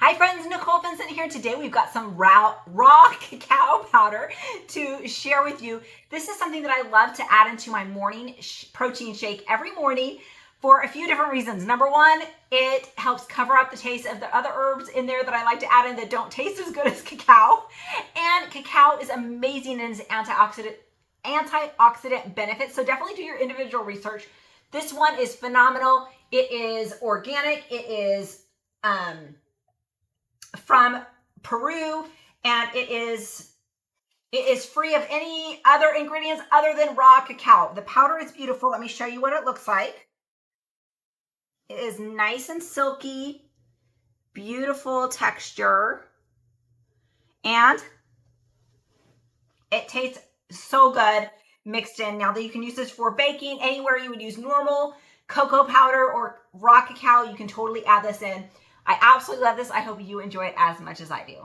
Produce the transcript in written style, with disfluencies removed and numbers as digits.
Hi friends, Nicole Vincent here. Today we've got some raw cacao powder to share with you. This is something that I love to add into my morning protein shake every morning for a few different reasons. Number one, it helps cover up the taste of the other herbs in there that I like to add in that don't taste as good as cacao. And cacao is amazing in its antioxidant benefits, so definitely do your individual research. This one is phenomenal. It is organic. It is from Peru, and it is free of any other ingredients other than raw cacao. The powder is beautiful. Let me show you what it looks like. It is nice and silky, beautiful texture, and it tastes so good mixed in. Now, you can use this for baking. Anywhere you would use normal cocoa powder or raw cacao, you can totally add this in. I absolutely love this. I hope you enjoy it as much as I do.